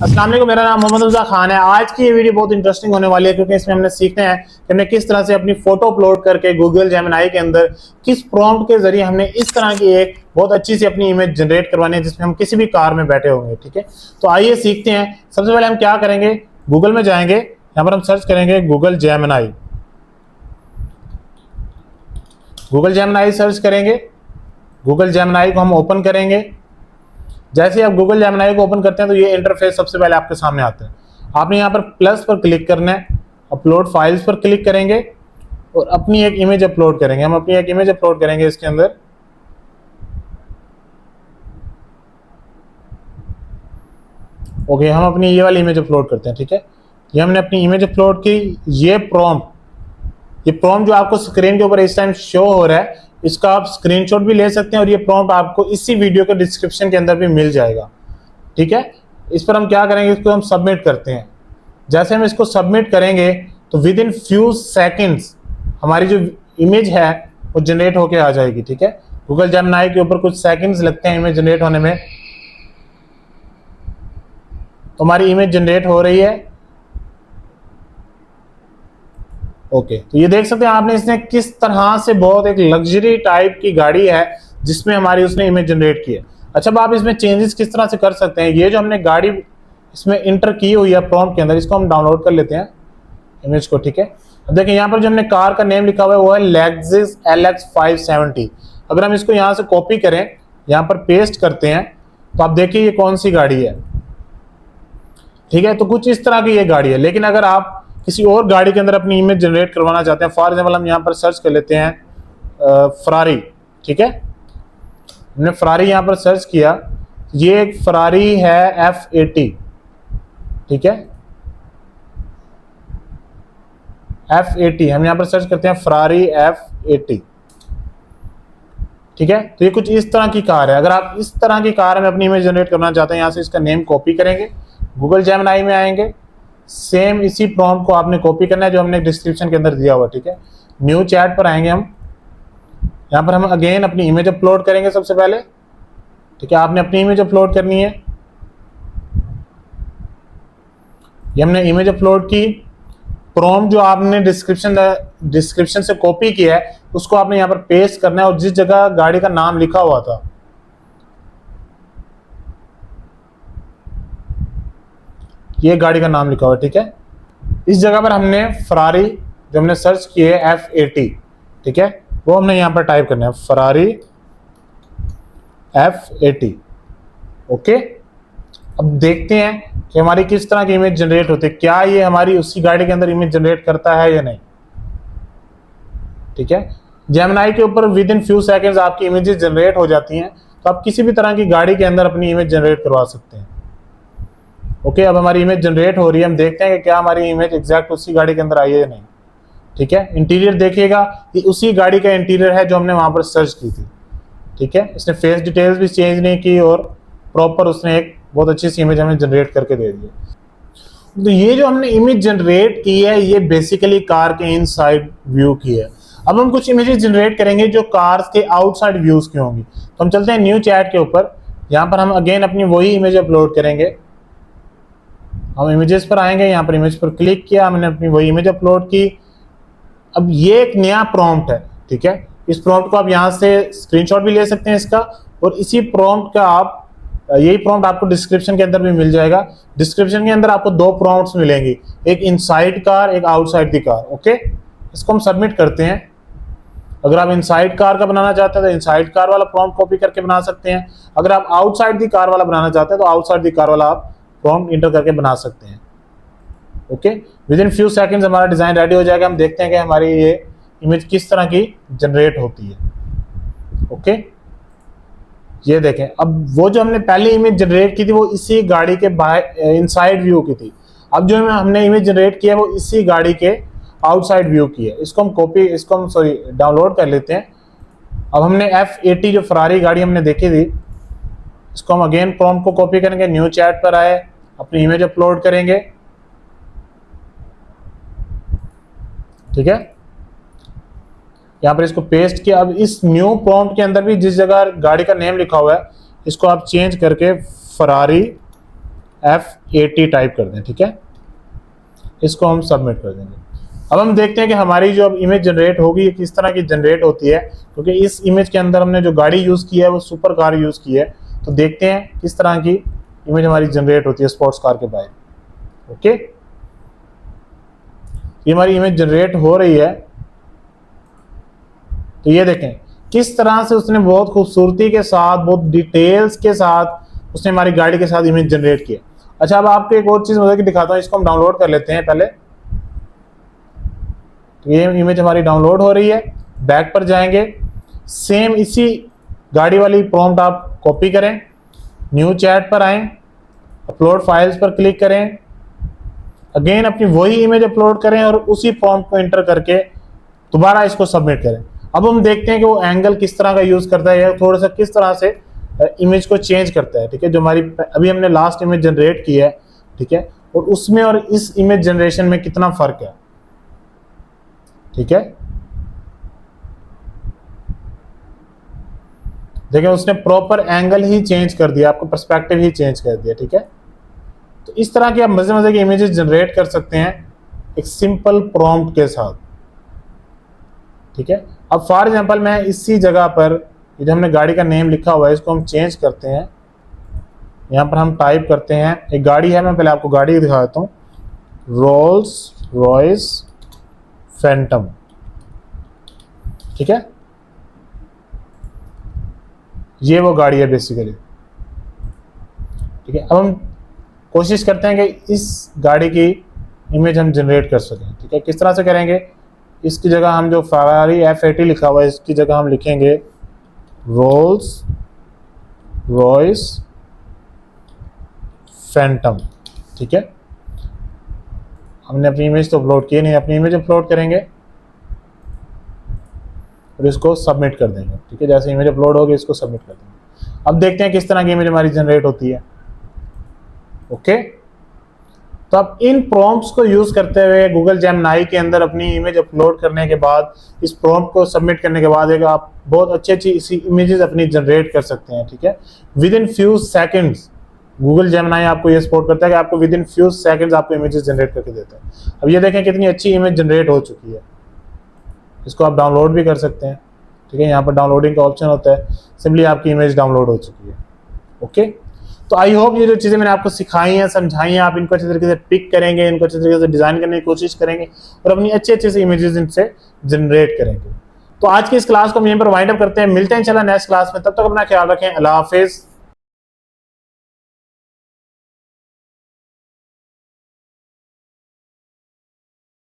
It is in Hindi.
अस्सलाम वालेकुम, मेरा नाम मोहम्मद रज़ा खान है। आज की ये वीडियो बहुत इंटरेस्टिंग होने वाली है क्योंकि इसमें हमने सीखते हैं कि हमने किस तरह से अपनी फोटो अपलोड करके गूगल जेमिनी के अंदर किस प्रॉम्प्ट के जरिए हमने इस तरह की एक बहुत अच्छी सी अपनी इमेज जनरेट करवानी है जिसमें हम किसी भी कार में बैठे होंगे। ठीक है, तो आइए सीखते हैं। सबसे पहले हम क्या करेंगे, गूगल में जाएंगे, यहाँ पर हम सर्च करेंगे Google Gemini. Google Gemini search करेंगे, गूगल जेमिनी को हम ओपन करेंगे। जैसे ही आप गूगल जेमिनी को ओपन करते हैं तो ये इंटरफेस सबसे पहले आपके सामने आता है। आपने यहाँ पर प्लस पर क्लिक करना है, अपलोड फाइल्स पर क्लिक करेंगे और अपनी एक इमेज अपलोड करेंगे। हम अपनी एक इमेज अपलोड करेंगे इसके अंदर। ओके, हम अपनी ये वाली इमेज अपलोड करते हैं। ठीक है, ये हमने अपनी इमेज अपलोड की। ये प्रॉम्प्ट जो आपको स्क्रीन के ऊपर इस टाइम शो हो रहा है, इसका आप स्क्रीनशॉट भी ले सकते हैं और ये प्रॉम्प्ट आपको इसी वीडियो के डिस्क्रिप्शन के अंदर भी मिल जाएगा। ठीक है, इस पर हम क्या करेंगे, इसको हम सबमिट करते हैं। जैसे हम इसको सबमिट करेंगे तो विद इन फ्यू सेकेंड्स हमारी जो इमेज है वो जनरेट होके आ जाएगी। ठीक है, गूगल जेमिनी के ऊपर कुछ सेकेंड्स लगते हैं इमेज जनरेट होने में। तो हमारी इमेज जनरेट हो रही है। ओके, तो ये देख सकते हैं आपने इसने किस तरह से बहुत एक लग्जरी टाइप की गाड़ी है जिसमें हमारी उसने इमेज जनरेट की है। अच्छा, अब आप इसमें चेंजेस किस तरह से कर सकते हैं। ये जो हमने गाड़ी इसमें इंटर की हुई है प्रॉम्प्ट के अंदर, इसको हम डाउनलोड कर लेते हैं इमेज को। ठीक है, अब देखिए यहाँ पर जो हमने कार का नेम लिखा हुआ है वो है लेक्सिस LX 570। अगर हम इसको यहाँ से कॉपी करें, यहाँ पर पेस्ट करते हैं तो आप देखिए ये कौन सी गाड़ी है। ठीक है, तो कुछ इस तरह की ये गाड़ी है। लेकिन अगर आप किसी और गाड़ी के अंदर अपनी इमेज जनरेट करवाना चाहते हैं, फॉर एग्जाम्पल हम यहाँ पर सर्च कर लेते हैं फरारी। ठीक है, हमने फरारी यहाँ पर सर्च किया, ये एक फरारी है F80। ठीक है, F80 हम यहाँ पर सर्च करते हैं फरारी F80। ठीक है, तो ये कुछ इस तरह की कार है। अगर आप इस तरह की कार में अपनी इमेज जनरेट करना चाहते हैं, यहाँ से इसका नेम कॉपी करेंगे, गूगल जेमिनी में आएंगे, सेम इसी प्रॉम्प्ट को आपने कॉपी करना है जो हमने डिस्क्रिप्शन के अंदर दिया हुआ। ठीक है, न्यू चैट पर आएंगे हम, यहाँ पर हम अगेन अपनी इमेज अपलोड करेंगे सबसे पहले। ठीक है, आपने अपनी इमेज अपलोड करनी है। ये हमने इमेज अपलोड की। प्रॉम्प्ट जो आपने डिस्क्रिप्शन से कॉपी किया है उसको आपने यहाँ पर पेस्ट करना है और जिस जगह गाड़ी का नाम लिखा हुआ था, ये गाड़ी का नाम लिखा हुआ है। ठीक है, इस जगह पर हमने फरारी जो हमने सर्च की है F80, ठीक है, वो हमने यहाँ पर टाइप करना है फरारी F80। ओके, अब देखते हैं कि हमारी किस तरह की इमेज जनरेट होती है, क्या ये हमारी उसी गाड़ी के अंदर इमेज जनरेट करता है या नहीं। ठीक है, जेमिनी के ऊपर विद इन फ्यू सेकंड्स आपकी इमेजेस जनरेट हो जाती हैं, तो आप किसी भी तरह की गाड़ी के अंदर अपनी इमेज जनरेट करवा सकते हैं। ओके, अब हमारी इमेज जनरेट हो रही है, हम देखते हैं कि क्या हमारी इमेज एग्जैक्ट उसी गाड़ी के अंदर आई है या नहीं। ठीक है, इंटीरियर देखिएगा, ये उसी गाड़ी का इंटीरियर है जो हमने वहां पर सर्च की थी। ठीक है, इसने फेस डिटेल्स भी चेंज नहीं की और प्रॉपर उसने एक बहुत अच्छी सी इमेज हमें जनरेट करके दे दी। तो ये जो हमने इमेज जनरेट की है ये बेसिकली कार के इनसाइड व्यू की है। अब हम कुछ इमेजेस जनरेट करेंगे जो कार्स के आउटसाइड व्यूज की होंगी। तो हम चलते हैं न्यू चैट के ऊपर, यहाँ पर हम अगेन अपनी वही इमेज अपलोड करेंगे। हम इमेजेस पर आएंगे, यहाँ पर इमेज पर क्लिक किया, हमने अपनी वही इमेज अपलोड की। अब ये एक नया प्रॉम्प्ट है। ठीक है, इस प्रॉम्प्ट को आप यहाँ से स्क्रीनशॉट भी ले सकते हैं इसका, और इसी प्रॉम्प्ट का आप यही प्रॉम्प्ट आपको डिस्क्रिप्शन के अंदर भी मिल जाएगा। डिस्क्रिप्शन के अंदर आपको दो प्रॉम्प्ट्स मिलेंगी, एक इनसाइड कार, एक आउटसाइड दी कार। ओके, इसको हम सबमिट करते हैं। अगर आप इनसाइड कार का बनाना चाहते हैं तो इनसाइड कार वाला प्रॉम्प्ट कॉपी करके बना सकते हैं। अगर आप आउटसाइड दी कार वाला बनाना चाहते हैं तो आउटसाइड दी कार वाला आप प्रॉम्प्ट इंटर करके बना सकते हैं। Okay, with in few seconds हमारा डिजाइन रेडी हो जाएगा। हम देखते हैं कि हमारी ये इमेज किस तरह की जनरेट होती है। ओके, ये देखें, अब वो जो हमने पहले इमेज जनरेट की थी वो इसी गाड़ी के इनसाइड व्यू की थी। अब जो हमने इमेज जनरेट किया है वो इसी गाड़ी के आउटसाइड व्यू की है। इसको हम डाउनलोड कर लेते हैं। अब हमने F80 जो फरारी गाड़ी हमने देखी थी, इसको हम अगेन प्रॉम्प्ट को कॉपी करेंगे, न्यू चैट पर आए, अपनी इमेज अपलोड करेंगे। ठीक है, यहाँ पर इसको पेस्ट किया। अब इस न्यू प्रॉम्प्ट के अंदर भी जिस जगह गाड़ी का नेम लिखा हुआ है इसको आप चेंज करके फरारी F80 टाइप कर दें, ठीक है। इसको हम सबमिट कर देंगे। अब हम देखते हैं कि हमारी जो अब इमेज जनरेट होगी किस तरह की जनरेट होती है, क्योंकि इस इमेज के अंदर हमने जो गाड़ी यूज़ की है वो सुपर कार यूज़ की है। तो देखते हैं किस तरह की इमेज हमारी जनरेट होती है स्पोर्ट्स कार के बाहर। ओके, ये हमारी इमेज जनरेट हो रही है। तो ये देखें किस तरह से उसने बहुत खूबसूरती के साथ, बहुत डिटेल्स के साथ उसने हमारी गाड़ी के साथ इमेज जनरेट किया। अच्छा, अब आपको एक और चीज़ मुझे दिखाता हूँ, इसको हम डाउनलोड कर लेते हैं पहले। तो ये इमेज हमारी डाउनलोड हो रही है। बैक पर जाएंगे, सेम इसी गाड़ी वाली प्रॉम्प्ट आप कॉपी करें, न्यू चैट पर आएँ, अपलोड फाइल्स पर क्लिक करें, अगेन अपनी वही इमेज अपलोड करें और उसी प्रॉम्प्ट को एंटर करके दोबारा इसको सबमिट करें। अब हम देखते हैं कि वो एंगल किस तरह का यूज़ करता है या थोड़ा सा किस तरह से इमेज को चेंज करता है, ठीक है। जो हमारी अभी हमने लास्ट इमेज जनरेट की है, ठीक है, और उसमें और इस इमेज जनरेशन में कितना फर्क है, ठीक है। देखिए उसने प्रॉपर एंगल ही चेंज कर दिया, आपको पर्सपेक्टिव ही चेंज कर दिया, ठीक है। तो इस तरह की आप मजे मजे की इमेजेस जनरेट कर सकते हैं एक सिंपल प्रॉम्प्ट के साथ, ठीक है। अब फॉर एग्जांपल मैं इसी जगह पर ये जो हमने गाड़ी का नेम लिखा हुआ है इसको हम चेंज करते हैं। यहाँ पर हम टाइप करते हैं, एक गाड़ी है, मैं पहले आपको गाड़ी दिखा देता हूँ, रोल्स रॉयस फैंटम, ठीक है। ये वो गाड़ी है बेसिकली, ठीक है। अब हम कोशिश करते हैं कि इस गाड़ी की इमेज हम जनरेट कर सकें, ठीक है। किस तरह से करेंगे, इसकी जगह हम जो फरारी F80 लिखा हुआ है इसकी जगह हम लिखेंगे रोल्स रॉयस फैंटम, ठीक है। हमने अपनी इमेज तो अपलोड की नहीं, अपनी इमेज अपलोड करेंगे और इसको सबमिट कर देंगे, ठीक है। जैसे इमेज अपलोड होगी इसको सबमिट कर देंगे। अब देखते हैं किस तरह की इमेज हमारी जनरेट होती है। ओके, तो अब इन प्रॉम्प्ट्स को यूज करते हुए गूगल जेमिनी के अंदर अपनी इमेज अपलोड करने के बाद, इस प्रॉम्प्ट को सबमिट करने के बाद एक आप बहुत अच्छी इसी इमेजेस अपनी जनरेट कर सकते हैं, ठीक है। With in few seconds Google Gemini आपको ये सपोर्ट करता है कि आपको विद इन फ्यू सेकंड्स आपको इमेजेस जनरेट करके देता है। अब ये देखें कितनी अच्छी इमेज जनरेट हो चुकी है। इसको आप डाउनलोड भी कर सकते हैं, ठीक है। यहाँ पर डाउनलोडिंग का ऑप्शन होता है, सिंपली आपकी इमेज डाउनलोड हो चुकी है। ओके, तो आई होप ये जो चीज़ें मैंने आपको सिखाई हैं, समझाई हैं, आप इनको अच्छे तरीके से पिक करेंगे, इनको अच्छे तरीके से डिज़ाइन करने की कोशिश करेंगे और अपनी अच्छे से इमेजेस इनसे जनरेट करेंगे। तो आज की इस क्लास को हम यहीं पर वाइंड अप करते हैं, मिलते हैं इंशाल्लाह नेक्स्ट क्लास में। तब तक अपना ख्याल रखें, अल्लाह हाफिज़।